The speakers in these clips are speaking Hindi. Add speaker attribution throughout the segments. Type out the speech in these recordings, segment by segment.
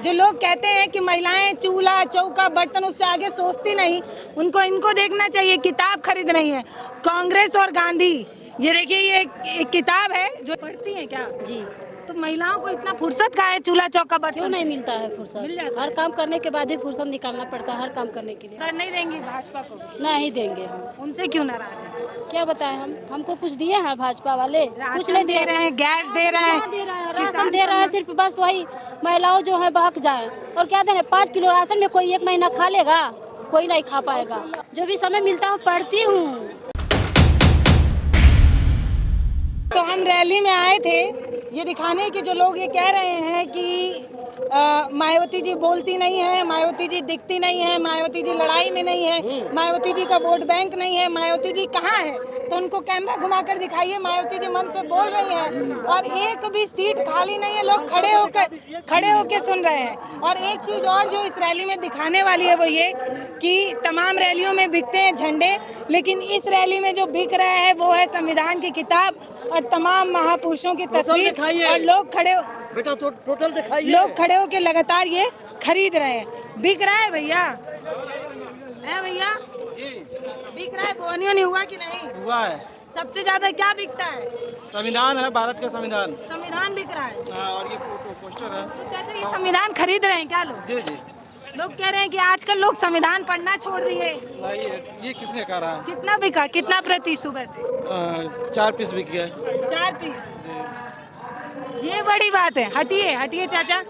Speaker 1: जो लोग कहते हैं कि महिलाएं चूल्हा चौका बर्तन उससे आगे सोचती नहीं, उनको इनको देखना चाहिए, किताब खरीद रही हैं कांग्रेस और गांधी। ये देखिए, ये एक किताब है जो पढ़ती हैं क्या
Speaker 2: जी।
Speaker 1: तो महिलाओं को इतना फुर्सत कहाँ है चूल्हा चौका
Speaker 2: क्यों
Speaker 1: बर्तन
Speaker 2: नहीं
Speaker 1: से?
Speaker 2: मिलता है
Speaker 1: मिल
Speaker 2: फुर्सत?
Speaker 1: जाता
Speaker 2: हर
Speaker 1: है।
Speaker 2: काम करने के बाद भी फुर्सत निकालना पड़ता है हर काम करने के लिए।
Speaker 1: कर नहीं देंगी भाजपा को?
Speaker 2: नहीं देंगे हम।
Speaker 1: उनसे क्यों नाराज है?
Speaker 2: क्या बताएं हम, हमको कुछ दिए हैं भाजपा वाले? कुछ नहीं
Speaker 1: राशन
Speaker 2: दे
Speaker 1: दे रहे हैं, गैस दे रहे हैं,
Speaker 2: क्या दे रहा है? राशन
Speaker 1: किसान
Speaker 2: दे रहा है, सिर्फ बस वही महिलाओं जो है बहक जाए। और क्या दे रहे हैं? 5 किलो राशन में कोई 1 महीना खा लेगा? कोई नहीं खा पाएगा। जो भी समय मिलता है पढ़ती हूँ।
Speaker 1: तो हम रैली में आए थे ये दिखाने कि जो लोग ये कह रहे हैं कि मायावती जी बोलती नहीं है, मायावती जी दिखती नहीं है, मायावती जी लड़ाई में नहीं है, मायावती जी का वोट बैंक नहीं है, मायावती जी कहाँ है? तो उनको कैमरा घुमाकर दिखाइए, मायावती जी मन से बोल रही हैं और एक भी सीट खाली नहीं है, लोग खड़े होकर सुन रहे हैं। और एक चीज और जो इस रैली में दिखाने वाली है वो ये कि तमाम रैलियों में बिकते हैं झंडे, लेकिन इस रैली में जो बिक रहा है वो है संविधान की किताब और तमाम महापुरुषों की तस्वीर। और लोग खड़े
Speaker 3: बेटा तो टोटल दिखाइए।
Speaker 1: लोग खड़े होकर लगातार ये खरीद रहे हैं। बिक रहा है भैया? है भैया?
Speaker 4: जी
Speaker 1: बिक रहा है? बोनियो नहीं हुआ कि नहीं
Speaker 4: हुआ है।
Speaker 1: सबसे ज्यादा क्या बिकता है?
Speaker 4: संविधान है, भारत का संविधान।
Speaker 1: संविधान बिक रहा है।
Speaker 4: हाँ, और ये पोस्टर है।
Speaker 1: तो चाचा ये संविधान खरीद रहे हैं क्या लोग?
Speaker 4: जी जी।
Speaker 1: लोग कह रहे हैं कि आजकल लोग संविधान पढ़ना छोड़ दिए।
Speaker 4: नहीं, ये किसने कहा रहा है?
Speaker 1: कितना बिका? कितना प्रति सुबह से?
Speaker 4: 4 पीस बिक गया।
Speaker 1: 4 पीस।
Speaker 4: जी।
Speaker 1: ये बड़ी बात है। हटिए हटिए चाचा,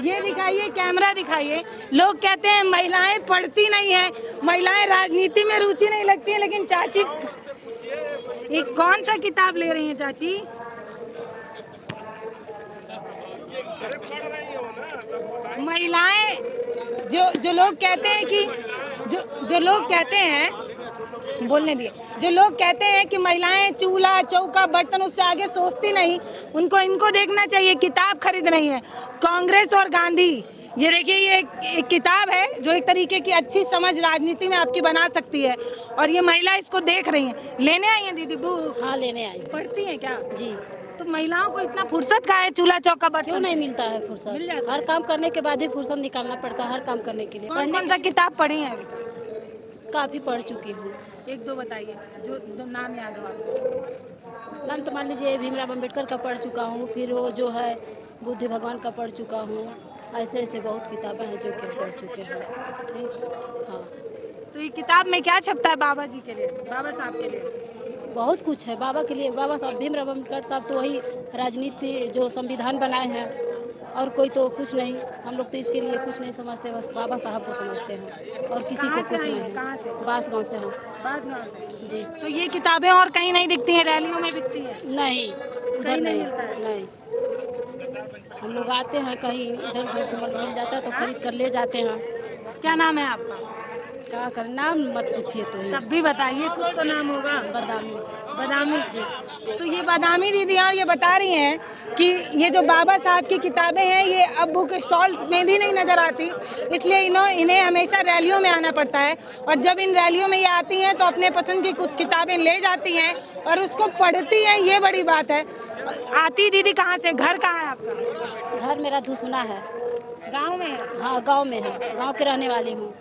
Speaker 1: ये दिखाइए, कैमरा दिखाइए। लोग कहते हैं महिलाएं पढ़ती नहीं है, महिलाएं राजनीति में रुचि नहीं लगती है, लेकिन चाची ये कौन सा किताब ले रही हैं चाची? महिलाएं जो लोग कहते हैं कि जो लोग कहते हैं, बोलने दिए, जो लोग कहते हैं कि महिलाएं चूल्हा चौका बर्तन उससे आगे सोचती नहीं, उनको इनको देखना चाहिए, किताब खरीद रही हैं कांग्रेस और गांधी। ये देखिए, ये एक किताब है जो एक तरीके की अच्छी समझ राजनीति में आपकी बना सकती है और ये महिला इसको देख रही हैं। लेने आई हैं दीदी बुक?
Speaker 2: हाँ लेने आई।
Speaker 1: पढ़ती हैं क्या?
Speaker 2: जी।
Speaker 1: तो महिलाओं को इतना फुर्सत कहाँ है चूल्हा चौका
Speaker 2: क्यों
Speaker 1: बर्तन?
Speaker 2: नहीं मिलता है फुर्सत?
Speaker 1: मिल जाता
Speaker 2: हर काम करने के बाद भी फुर्सत निकालना पड़ता है हर काम करने के लिए।
Speaker 1: कौन कौन सा किताब पढ़ी है अभी तक?
Speaker 2: काफ़ी पढ़ चुकी हूँ।
Speaker 1: एक दो बताइए जो नाम याद हो आपको।
Speaker 2: नाम तो मान लीजिए भीमराव अम्बेडकर का पढ़ चुका हूँ, फिर वो जो है बुद्ध भगवान का पढ़ चुका हूँ। ऐसे ऐसे बहुत किताबें हैं जो कि पढ़ चुके हैं। ठीक। हाँ।
Speaker 1: तो ये किताब में क्या छपता है बाबा जी के लिए, बाबा साहब के लिए?
Speaker 2: बहुत कुछ है बाबा के लिए। बाबा साहब भीमराव अम्बेडकर साहब तो वही राजनीति जो संविधान बनाए हैं, और कोई तो कुछ नहीं। हम लोग तो इसके लिए कुछ नहीं समझते, बस बाबा साहब को समझते हैं और किसी को कुछ नहीं।
Speaker 1: कहाँ से?
Speaker 2: बास गाँव से हम।
Speaker 1: बासगांव से।
Speaker 2: जी।
Speaker 1: तो ये किताबें और कहीं नहीं दिखती हैं, रैलियों में बिकती हैं?
Speaker 2: नहीं, उधर
Speaker 1: कहीं नहीं
Speaker 2: नहीं।
Speaker 1: मिलता है?
Speaker 2: नहीं, हम लोग आते हैं कहीं इधर उधर से मिल जाता है तो खरीद कर ले जाते हैं।
Speaker 1: क्या नाम है आपका?
Speaker 2: क्या करें, नाम मत पूछिए तो ही।
Speaker 1: तब भी बताइए, कुछ तो नाम होगा।
Speaker 2: बदामी।
Speaker 1: बादामी जी। तो ये बादामी दीदी और ये बता रही हैं कि ये जो बाबा साहब की किताबें हैं ये अब बुक स्टॉल्स में भी नहीं नज़र आती, इसलिए इन्हें हमेशा रैलियों में आना पड़ता है। और जब इन रैलियों में ये आती हैं तो अपने पसंद की कुछ किताबें ले जाती हैं और उसको पढ़ती हैं, ये बड़ी बात है। आती दीदी कहाँ से, घर कहाँ है आपका?
Speaker 2: घर मेरा धुसना है।
Speaker 1: गाँव में है?
Speaker 2: हाँ गांव में है, गांव के रहने वाली हूँ।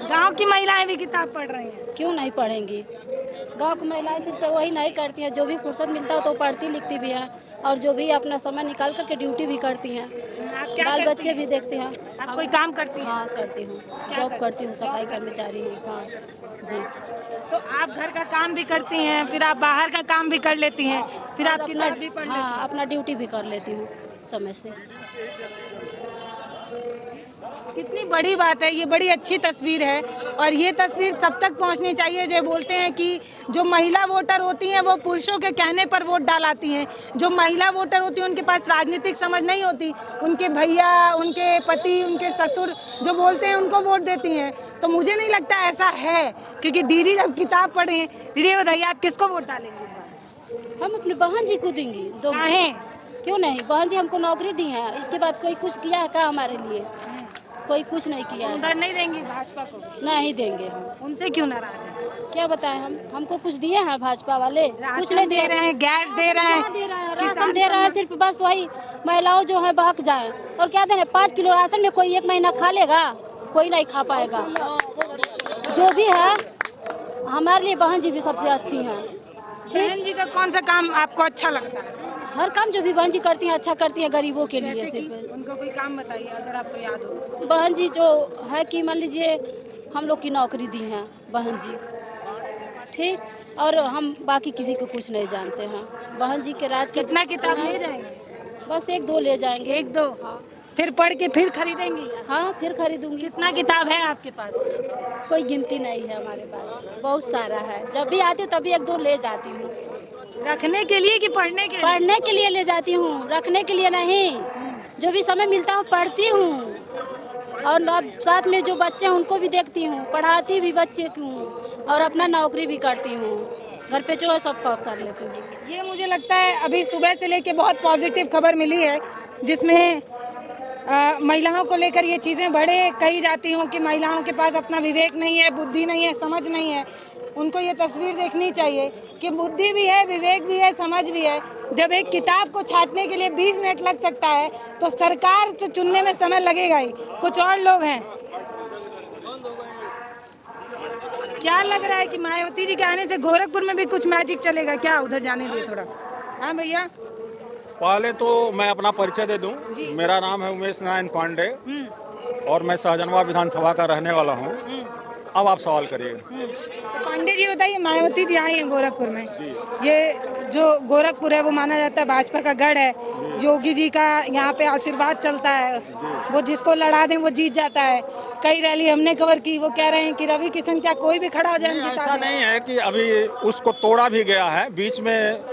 Speaker 1: गाँव की महिलाएं भी किताब पढ़ रही हैं?
Speaker 2: क्यों नहीं पढ़ेंगी? गांव की महिलाएं सिर्फ वही नहीं करती हैं, जो भी फुर्सत मिलता है तो पढ़ती लिखती भी है और जो भी अपना समय निकाल करके ड्यूटी भी करती हैं।
Speaker 1: आप क्या
Speaker 2: बाल
Speaker 1: करती
Speaker 2: बच्चे
Speaker 1: हैं?
Speaker 2: भी देखते हैं।
Speaker 1: आप कोई काम करती हैं?
Speaker 2: हाँ करती हूँ, जॉब करती हूँ, सफाई कर्मचारी हूँ। हाँ जी।
Speaker 1: तो आप घर का काम भी करती हैं, फिर आप बाहर का काम भी कर लेती हैं, फिर आप
Speaker 2: अपना
Speaker 1: किताब भी पढ़ लेती
Speaker 2: हाँ अपना ड्यूटी भी कर लेती हूँ समय से।
Speaker 1: कितनी बड़ी बात है, ये बड़ी अच्छी तस्वीर है और ये तस्वीर सब तक पहुंचनी चाहिए। जो बोलते हैं कि जो महिला वोटर होती हैं वो पुरुषों के कहने पर वोट डालाती हैं, जो महिला वोटर होती हैं उनके पास राजनीतिक समझ नहीं होती, उनके भैया, उनके पति, उनके ससुर जो बोलते हैं उनको वोट देती हैं। तो मुझे नहीं लगता ऐसा है, क्योंकि दीदी जब किताब पढ़ रही हैं। दीदी बताइए आप किसको वोट डालेंगे?
Speaker 2: हम अपनी बहन जी को देंगी। दो
Speaker 1: काहे?
Speaker 2: क्यों नहीं, बहन जी हमको नौकरी दी है, इसके बाद कोई कुछ किया है क्या हमारे लिए? कोई कुछ नहीं किया है।
Speaker 1: उधर नहीं देंगी भाजपा को?
Speaker 2: नहीं देंगे हम।
Speaker 1: उनसे क्यों नाराज है?
Speaker 2: क्या बताएं हम, हमको कुछ दिए हैं भाजपा वाले? कुछ
Speaker 1: राशन
Speaker 2: नहीं
Speaker 1: दे रहे हैं, गैस दे रहे हैं,
Speaker 2: दे रहे हैं, राशन दे रहे हैं, सिर्फ बस वही महिलाओं जो है बहक जाए। और क्या दे रहे हैं, 5 किलो राशन में कोई 1 महीना खा लेगा? कोई नहीं खा पाएगा। जो भी है हमारे लिए बहन जी भी सबसे अच्छी हैं।
Speaker 1: बहन जी का कौन सा काम आपको अच्छा लगता है?
Speaker 2: हर काम जो भी बहन जी करती हैं अच्छा करती हैं गरीबों के लिए।
Speaker 1: जैसे कि
Speaker 2: सिर्फ
Speaker 1: उनका कोई काम बताइए अगर आपको याद हो।
Speaker 2: बहन जी जो है कि मान लीजिए हम लोग की नौकरी दी हैं बहन जी, ठीक। और हम बाकी किसी को कुछ नहीं जानते हैं। बहन जी के राज के
Speaker 1: कितना किताब ले जाएंगे?
Speaker 2: बस 1-2 ले जाएंगे।
Speaker 1: 1-2? फिर पढ़ के फिर खरीदेंगी?
Speaker 2: हाँ फिर खरीदूंगी।
Speaker 1: कितना किताब है आपके पास?
Speaker 2: कोई गिनती नहीं है हमारे पास, बहुत सारा है। जब भी आती हूँ तभी 1-2 ले जाती हूँ।
Speaker 1: रखने के लिए कि पढ़ने के लिए?
Speaker 2: पढ़ने के लिए ले जाती हूँ, रखने के लिए नहीं। जो भी समय मिलता हूँ पढ़ती हूँ। और साथ में जो बच्चे हैं उनको भी देखती हूँ, पढ़ाती भी बच्चे को हूँ और अपना नौकरी भी करती हूँ। घर पे जो है सब काम कर लेती हूँ।
Speaker 1: ये मुझे लगता है अभी सुबह से लेके बहुत पॉजिटिव खबर मिली है जिसमें महिलाओं को लेकर ये चीज़ें बड़े कही जाती हों कि महिलाओं के पास अपना विवेक नहीं है, बुद्धि नहीं है, समझ नहीं है। उनको ये तस्वीर देखनी चाहिए कि बुद्धि भी है, विवेक भी है, समझ भी है। जब एक किताब को छांटने के लिए 20 मिनट लग सकता है तो सरकार से चुनने में समय लगेगा ही। कुछ और लोग हैं, क्या लग रहा है कि मायावती जी के आने से गोरखपुर में भी कुछ मैजिक चलेगा क्या? उधर जाने दे थोड़ा। हाँ भैया,
Speaker 5: पहले तो मैं अपना परिचय दे दूं। मेरा नाम है उमेश नारायण पांडे और मैं सहजनवा विधानसभा का रहने वाला हूं। अब आप सवाल करिए।
Speaker 1: तो पांडे जी बताइए, मायावती जी आई हैं गोरखपुर में। ये जो गोरखपुर है वो माना जाता है भाजपा का गढ़ है। योगी जी का यहाँ पे आशीर्वाद चलता है, वो जिसको लड़ा दें वो जीत जाता है। कई रैली हमने कवर की, वो कह रहे हैं कि रवि किशन क्या कोई भी खड़ा हो जाए हम जिता
Speaker 5: ऐसा
Speaker 1: दें।
Speaker 5: नहीं है कि अभी उसको तोड़ा भी गया है। बीच में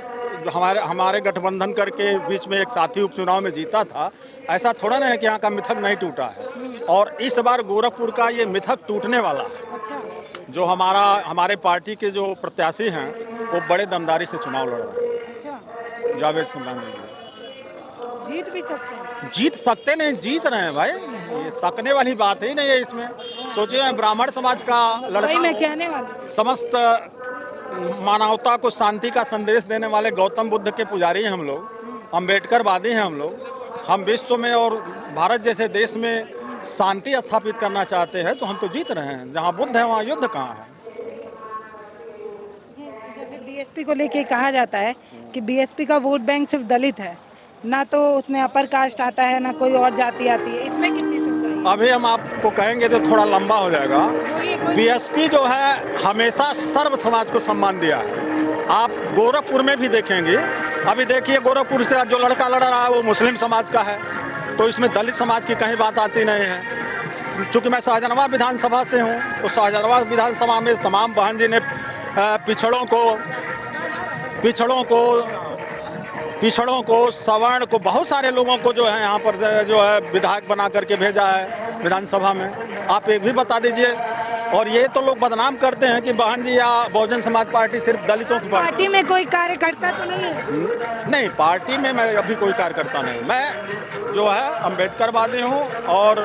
Speaker 5: हमारे गठबंधन करके बीच में एक साथी उपचुनाव में जीता था। ऐसा थोड़ा ना है कि यहाँ का मिथक नहीं टूटा है। और इस बार गोरखपुर का ये मिथक टूटने वाला है।
Speaker 1: अच्छा,
Speaker 5: जो हमारे पार्टी के जो प्रत्याशी हैं वो बड़े दमदारी से चुनाव लड़ रहे हैं।
Speaker 1: अच्छा,
Speaker 5: जावेद सुल्तान जी
Speaker 1: जीत भी सकते हैं।
Speaker 5: जीत सकते नहीं, जीत रहे हैं भाई। ये सकने वाली बात ही नहीं है इसमें। सोचिए, मैं ब्राह्मण समाज का लड़का
Speaker 1: वही मैं
Speaker 5: हूं।
Speaker 1: कहने वाली।
Speaker 5: समस्त मानवता को शांति का संदेश देने वाले गौतम बुद्ध के पुजारी हैं हम लोग, अम्बेडकरवादी हैं हम लोग। हम विश्व में और भारत जैसे देश में शांति स्थापित करना चाहते हैं, तो हम तो जीत रहे हैं। जहाँ बुद्ध है वहाँ युद्ध कहाँ है?
Speaker 1: जैसे बीएसपी को लेके कहा जाता है कि बीएसपी का वोट बैंक सिर्फ दलित है, ना तो उसमें अपर कास्ट आता है ना कोई और जाति आती है। इसमें कितनी सच्चाई है?
Speaker 5: अभी हम आपको कहेंगे तो थोड़ा लंबा हो जाएगा। बीएसपी जो है हमेशा सर्व समाज को सम्मान दिया है। आप गोरखपुर में भी देखेंगे। अभी देखिए, गोरखपुर का जो लड़का लड़ रहा है वो मुस्लिम समाज का है, तो इसमें दलित समाज की कहीं बात आती नहीं है। चूँकि मैं शाहजहानाबाद विधानसभा से हूँ, तो शाहजहानाबाद विधानसभा में तमाम बहन जी ने पिछड़ों को, सवर्ण को, बहुत सारे लोगों को जो है यहाँ पर जो है विधायक बना करके भेजा है विधानसभा में। आप एक भी बता दीजिए। और ये तो लोग बदनाम करते हैं कि बहन जी या बहुजन समाज पार्टी सिर्फ दलितों की
Speaker 1: पार्टी में कोई कार्यकर्ता तो नहीं है?
Speaker 5: नहीं, पार्टी में मैं अभी कोई कार्यकर्ता नहीं। मैं जो है अम्बेडकरवादी हूँ और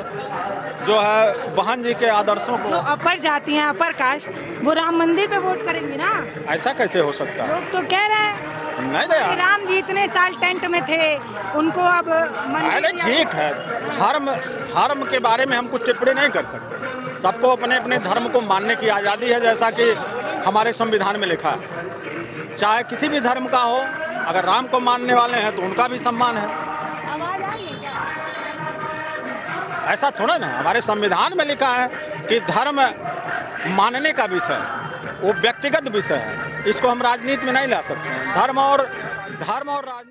Speaker 5: जो है बहन जी के आदर्शों को।
Speaker 1: जो अपर जाति हैं, अपर कास्ट, वो राम मंदिर पे वोट करेंगे ना?
Speaker 5: ऐसा कैसे हो सकता है?
Speaker 1: लोग तो कह रहे हैं
Speaker 5: नहीं
Speaker 1: कि राम जी इतने साल टेंट में थे, उनको अब मंदिर
Speaker 5: अरे ठीक है, धर्म के बारे में हम कुछ टिप्पणी नहीं कर सकते। सबको अपने अपने धर्म को मानने की आज़ादी है, जैसा कि हमारे संविधान में लिखा है। चाहे किसी भी धर्म का हो, अगर राम को मानने वाले हैं तो उनका भी सम्मान है।
Speaker 1: आवाज आ रही है क्या?
Speaker 5: ऐसा थोड़ा ना, हमारे संविधान में लिखा है कि धर्म मानने का विषय है, वो व्यक्तिगत विषय है। इसको हम राजनीति में नहीं ला सकते हैं। धर्म और राजनीति